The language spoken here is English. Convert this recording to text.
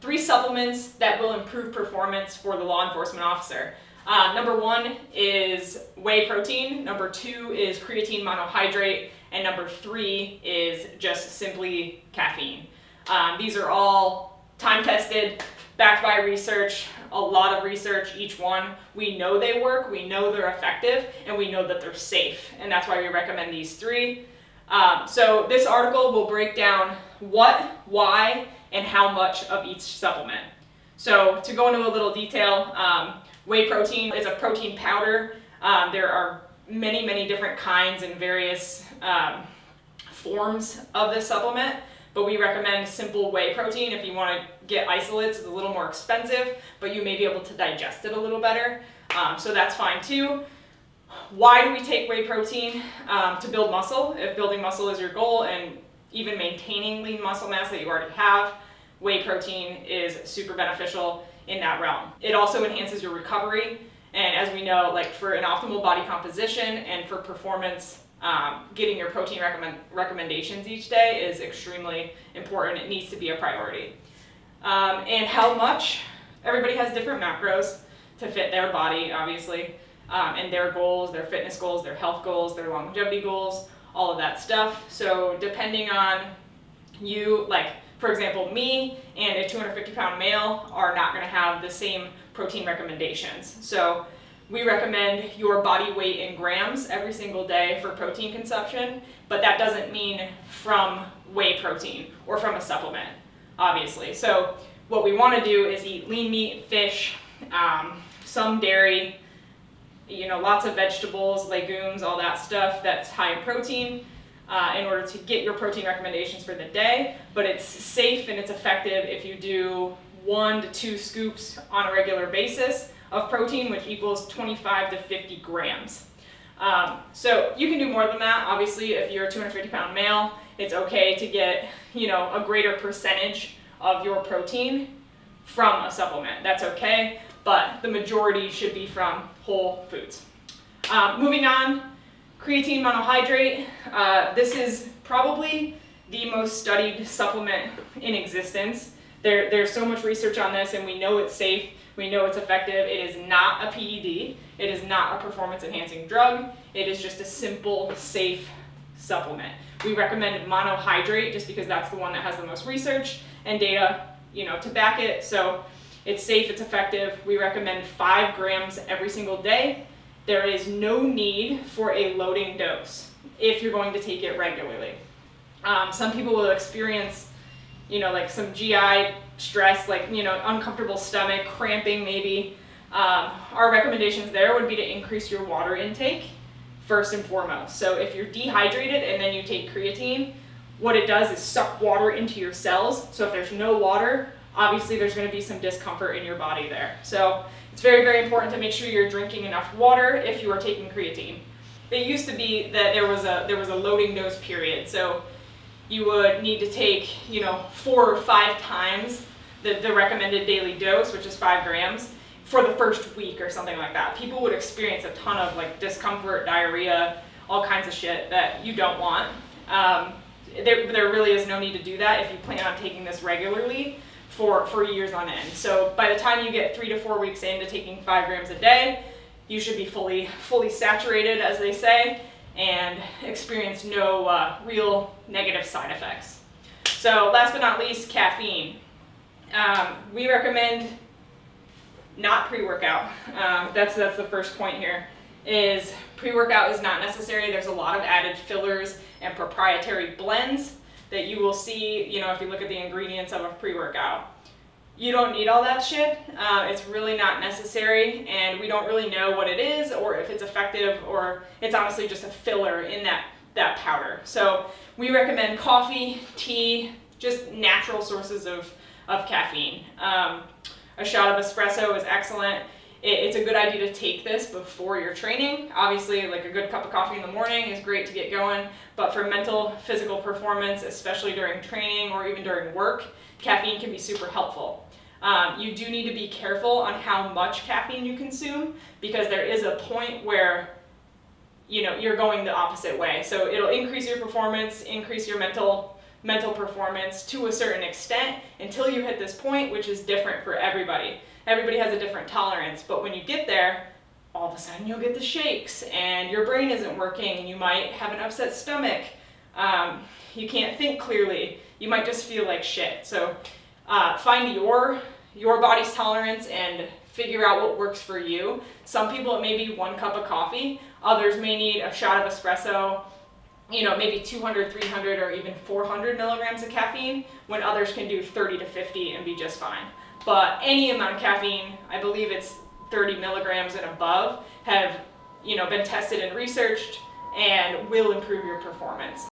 3 supplements that will improve performance for the law enforcement officer. Number 1 is whey protein, number 2 is creatine monohydrate, and number 3 is just simply caffeine. These are all time-tested, backed by research, a lot of research, each one. We know they work, we know they're effective, and we know that they're safe, and that's why we recommend these 3. So this article will break down what, why, and how much of each supplement. So to go into a little detail, whey protein is a protein powder. There are many, many different kinds and various forms of this supplement, but we recommend simple whey protein. If you want to get isolates, it's a little more expensive, but you may be able to digest it a little better, so that's fine too. Why do we take whey protein? To build muscle. If building muscle is your goal and even maintaining lean muscle mass that you already have, whey protein is super beneficial in that realm. It also enhances your recovery, and as we know, like for an optimal body composition and for performance, getting your protein recommendations each day is extremely important. It needs to be a priority. And how much? Everybody has different macros to fit their body, obviously, and their goals, their fitness goals, their health goals, their longevity goals, all of that stuff. So depending on you, like for example, me and a 250-pound male are not going to have the same protein recommendations. So we recommend your body weight in grams every single day for protein consumption, but that doesn't mean from whey protein or from a supplement, obviously. So what we want to do is eat lean meat, fish, some dairy, lots of vegetables, legumes, all that stuff that's high in protein, in order to get your protein recommendations for the day. But it's safe and it's effective if you do 1 to 2 scoops on a regular basis of protein, which equals 25 to 50 grams. So you can do more than that. Obviously, if you're a 250-pound male, it's okay to get a greater percentage of your protein from a supplement. That's okay, but the majority should be from whole foods. Moving on, creatine monohydrate. This is probably the most studied supplement in existence. There's so much research on this, and we know it's safe, we know it's effective. It is not a PED, it is not a performance enhancing drug, it is just a simple, safe supplement. We recommend monohydrate just because that's the one that has the most research and data to back it. So it's safe, it's effective. We recommend 5 grams every single day. There is no need for a loading dose if you're going to take it regularly. Some people will experience, like some GI stress, like, uncomfortable stomach, cramping maybe. Our recommendations there would be to increase your water intake first and foremost. So if you're dehydrated and then you take creatine, what it does is suck water into your cells. So if there's no water, obviously there's going to be some discomfort in your body there. So it's very, very important to make sure you're drinking enough water if you are taking creatine. It used to be that there was a loading dose period. So you would need to take, 4 or 5 times the recommended daily dose, which is 5 grams, for the first week or something like that. People would experience a ton of discomfort, diarrhea, all kinds of shit that you don't want. There really is no need to do that if you plan on taking this regularly for years on end. So by the time you get 3 to 4 weeks into taking 5 grams a day, you should be fully saturated, as they say, and experience no real negative side effects. So last but not least, caffeine. We recommend not pre-workout. That's the first point here, is pre-workout is not necessary. There's a lot of added fillers and proprietary blends that you will see, if you look at the ingredients of a pre-workout. You don't need all that shit. It's really not necessary, and we don't really know what it is or if it's effective, or it's honestly just a filler in that powder. So we recommend coffee, tea, just natural sources of caffeine. A shot of espresso is excellent. It's a good idea to take this before your training. Obviously, like a good cup of coffee in the morning is great to get going, but for mental, physical performance, especially during training or even during work, caffeine can be super helpful. You do need to be careful on how much caffeine you consume, because there is a point where you're going the opposite way. So it'll increase your performance, increase your mental mental performance to a certain extent until you hit this point, which is different for everybody. Everybody has a different tolerance, but when you get there, all of a sudden you'll get the shakes and your brain isn't working and you might have an upset stomach. You can't think clearly. You might just feel like shit. So find your body's tolerance and figure out what works for you. Some people it may be 1 cup of coffee. Others may need a shot of espresso, maybe 200, 300, or even 400 milligrams of caffeine, when others can do 30 to 50 and be just fine. But any amount of caffeine, I believe it's 30 milligrams and above, have been tested and researched and will improve your performance.